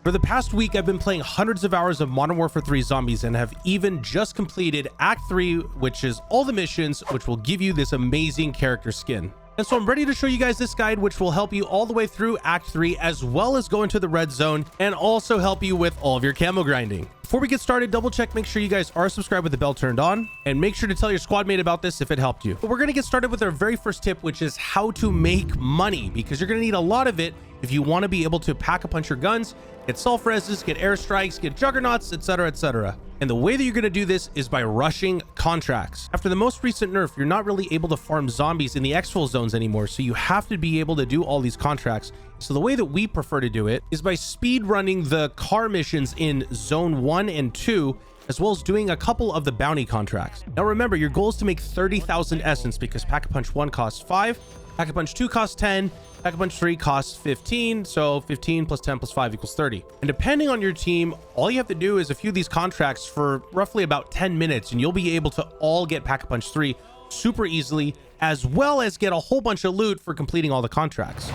For the past week, I've been playing hundreds of hours of Modern Warfare 3 Zombies and have even just completed Act 3, which is all the missions, which will give you this amazing character skin. And so I'm ready to show you guys this guide, which will help you all the way through Act 3, as well as go into the red zone and also help you with all of your camo grinding. Before we get started, double check, make sure you guys are subscribed with the bell turned on, and make sure to tell your squad mate about this if it helped you. But we're going to get started with our very first tip, which is how to make money, because you're going to need a lot of it if you want to be able to pack a punch your guns, get self-reses, get airstrikes, get juggernauts, etc., etc. And the way that you're going to do this is by rushing contracts. After the most recent nerf, you're not really able to farm zombies in the exfil zones anymore, so you have to be able to do all these contracts. So the way that we prefer to do it is by speed running the car missions in zone 1 and 2, as well as doing a couple of the bounty contracts. Now remember, your goal is to make 30,000 essence, because Pack-a-Punch 1 costs 5, Pack-a-Punch 2 costs 10, Pack-a-Punch 3 costs 15, so 15 plus 10 plus 5 equals 30. And depending on your team, all you have to do is a few of these contracts for roughly about 10 minutes, and you'll be able to all get Pack-a-Punch 3 super easily, as well as get a whole bunch of loot for completing all the contracts.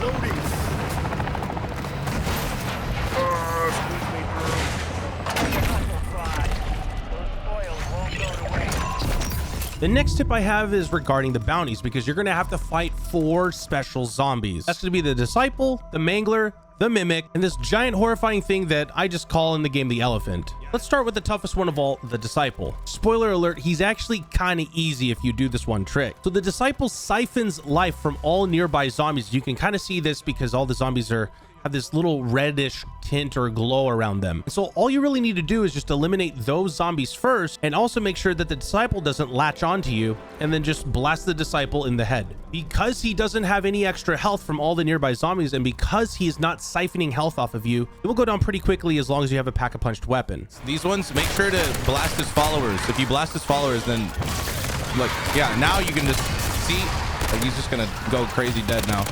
Loading. The next tip I have is regarding the bounties, because you're going to have to fight 4 special zombies. That's going to be the Disciple, the Mangler, the Mimic, and this giant horrifying thing that I just call in the game the Elephant. Let's start with the toughest one of all, the Disciple. Spoiler alert, he's actually kind of easy if you do this one trick. So the Disciple siphons life from all nearby zombies. You can kind of see this because all the zombies have this little reddish tint or glow around them. So all you really need to do is just eliminate those zombies first, and also make sure that the Disciple doesn't latch onto you, and then just blast the Disciple in the head. Because he doesn't have any extra health from all the nearby zombies, and because he is not siphoning health off of you, it will go down pretty quickly as long as you have a pack-a-punched weapon. These ones, make sure to blast his followers. If you blast his followers, then like, yeah, now you can just see, like, he's just gonna go crazy dead now.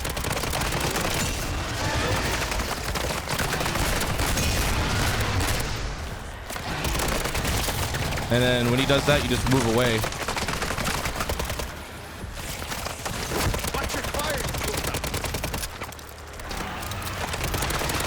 And then when he does that, you just move away.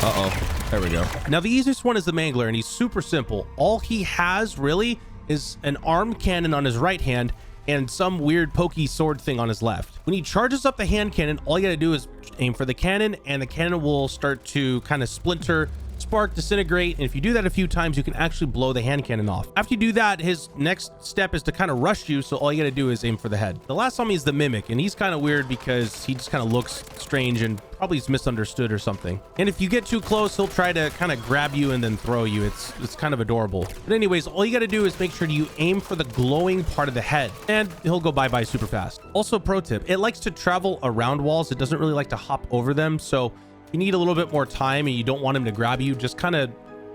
Uh-oh. There we go. Now, the easiest one is the Mangler, and he's super simple. All he has really is an arm cannon on his right hand and some weird pokey sword thing on his left. When he charges up the hand cannon, all you gotta do is aim for the cannon, and the cannon will start to kind of splinter, spark, disintegrate, and if you do that a few times, you can actually blow the hand cannon off. After you do that, his next step is to kind of rush you, so all you gotta do is aim for the head. The last zombie is the Mimic, and he's kind of weird because he just kind of looks strange and probably is misunderstood or something. And if you get too close, he'll try to kind of grab you and then throw you. It's kind of adorable. But anyways, all you gotta do is make sure you aim for the glowing part of the head, and he'll go bye-bye super fast. Also, pro tip, it likes to travel around walls. It doesn't really like to hop over them, so you need a little bit more time and you don't want him to grab you, just kind of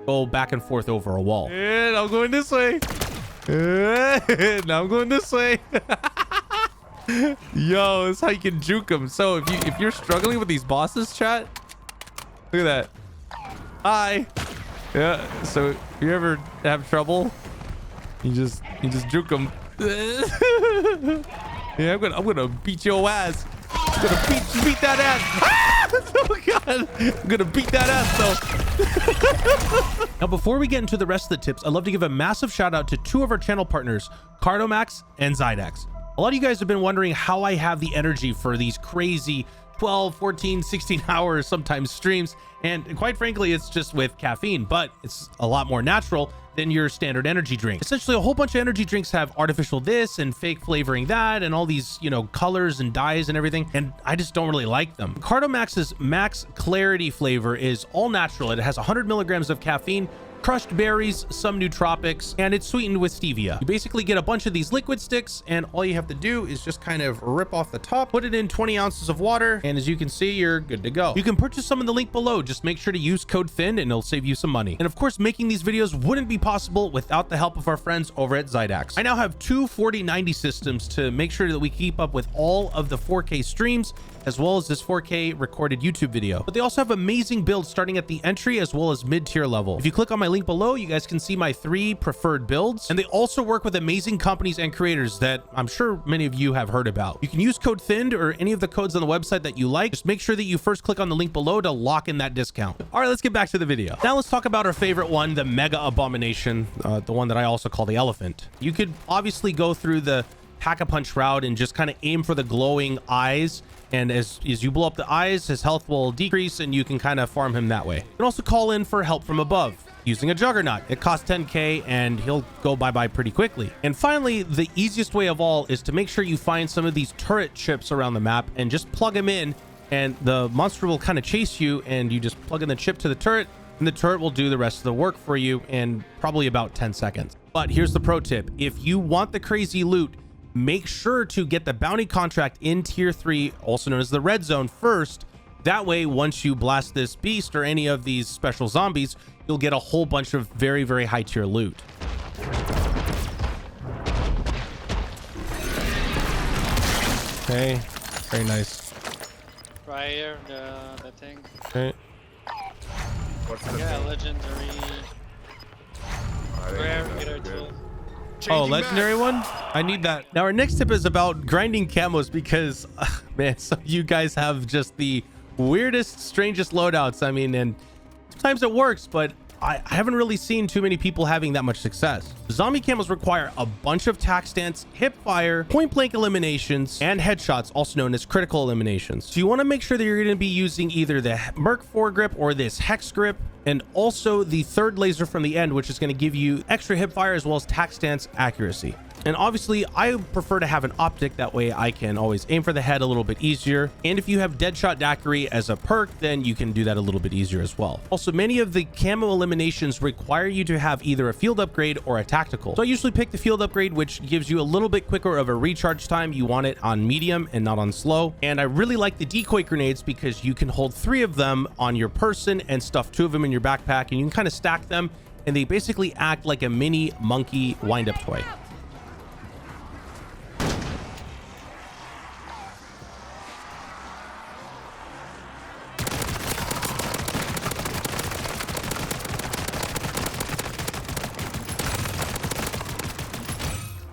go back and forth over a wall. And I'm going this way. Now I'm going this way. Yo, that's how you can juke them. So if you're struggling with these bosses, chat, look at that. Hi. Yeah. So if you ever have trouble, you just juke them. Yeah, I'm gonna beat your ass. I'm gonna beat that ass. Oh god, I'm gonna beat that ass though. Now, before we get into the rest of the tips, I'd love to give a massive shout out to 2 of our channel partners, CardoMax and Zydex. A lot of you guys have been wondering how I have the energy for these crazy 12, 14, 16 hours, sometimes streams. And quite frankly, it's just with caffeine, but it's a lot more natural than your standard energy drink. Essentially, a whole bunch of energy drinks have artificial this and fake flavoring that and all these, you know, colors and dyes and everything. And I just don't really like them. CardoMax's Max Clarity flavor is all natural. It has 100 milligrams of caffeine, crushed berries, some nootropics, and it's sweetened with stevia. You basically get a bunch of these liquid sticks, and all you have to do is just kind of rip off the top, put it in 20 ounces of water, and as you can see, you're good to go. You can purchase some in the link below. Just make sure to use code THIN and it'll save you some money. And of course, making these videos wouldn't be possible without the help of our friends over at Zydex. I now have 2 4090 systems to make sure that we keep up with all of the 4K streams, as well as this 4K recorded YouTube video. But they also have amazing builds starting at the entry as well as mid-tier level. If you click on my my link below, you guys can see my 3 preferred builds, and they also work with amazing companies and creators that I'm sure many of you have heard about. You can use code THINNED or any of the codes on the website that you like. Just make sure that you first click on the link below to lock in that discount. All right, let's get back to the video. Now let's talk about our favorite one, the Mega Abomination, the one that I also call the elephant. You could obviously go through the Pack-a-Punch route and just kind of aim for the glowing eyes, and as you blow up the eyes, his health will decrease and you can kind of farm him that way. You can also call in for help from above using a Juggernaut. It costs 10k and he'll go bye-bye pretty quickly. And finally, the easiest way of all is to make sure you find some of these turret chips around the map and just plug them in, and the monster will kind of chase you, and you just plug in the chip to the turret and the turret will do the rest of the work for you in probably about 10 seconds. But here's the pro tip. If you want the crazy loot, make sure to get the bounty contract in tier 3, also known as the red zone, first. That way, once you blast this beast or any of these special zombies, you'll get a whole bunch of very, very high tier loot. Okay, very nice. Right here, the thing. Okay. What's the Yeah, thing? legendary. I didn't Rare, know that rare was good. tool. Oh, legendary one? I need that. Now our next tip is about grinding camos because, man, some of you guys have just the weirdest, strangest loadouts. I mean, and sometimes it works, but I haven't really seen too many people having that much success. Zombie camos require a bunch of tac stance, hip fire, point blank eliminations, and headshots, also known as critical eliminations. So you want to make sure that you're going to be using either the Merc foregrip or this Hex grip, and also the third laser from the end, which is going to give you extra hip fire as well as tac stance accuracy. And obviously, I prefer to have an optic. That way I can always aim for the head a little bit easier. And if you have Deadshot Daiquiri as a perk, then you can do that a little bit easier as well. Also, many of the camo eliminations require you to have either a field upgrade or a tactical. So I usually pick the field upgrade, which gives you a little bit quicker of a recharge time. You want it on medium and not on slow. And I really like the decoy grenades because you can hold 3 of them on your person and stuff 2 of them in your backpack, and you can kind of stack them, and they basically act like a mini monkey wind-up toy.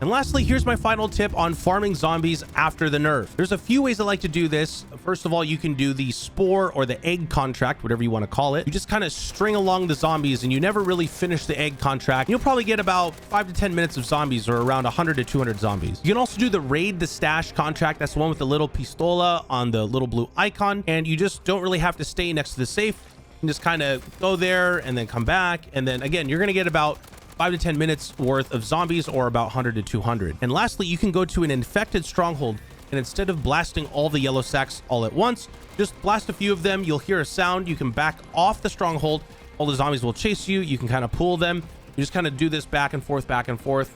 And lastly, here's my final tip on farming zombies after the nerf. There's a few ways I like to do this. First of all, you can do the spore or the egg contract, whatever you want to call it. You just kind of string along the zombies and you never really finish the egg contract. You'll probably get about 5 to 10 minutes of zombies, or around 100 to 200 zombies. You can also do the raid the stash contract. That's the one with the little pistola on the little blue icon. And you just don't really have to stay next to the safe. You can just kind of go there and then come back. And then again, you're going to get about 5 to 10 minutes worth of zombies, or about 100 to 200. And lastly, you can go to an infected stronghold, and instead of blasting all the yellow sacks all at once, just blast a few of them. You'll hear a sound. You can back off the stronghold. All the zombies will chase you. You can kind of pull them. You just kind of do this back and forth,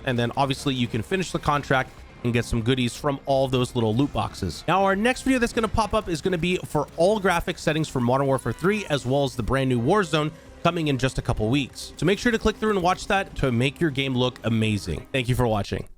and then obviously you can finish the contract and get some goodies from all those little loot boxes. Now, our next video that's going to pop up is going to be for all graphic settings for Modern Warfare 3, as well as the brand new Warzone, coming in just a couple weeks. So make sure to click through and watch that to make your game look amazing. Thank you for watching.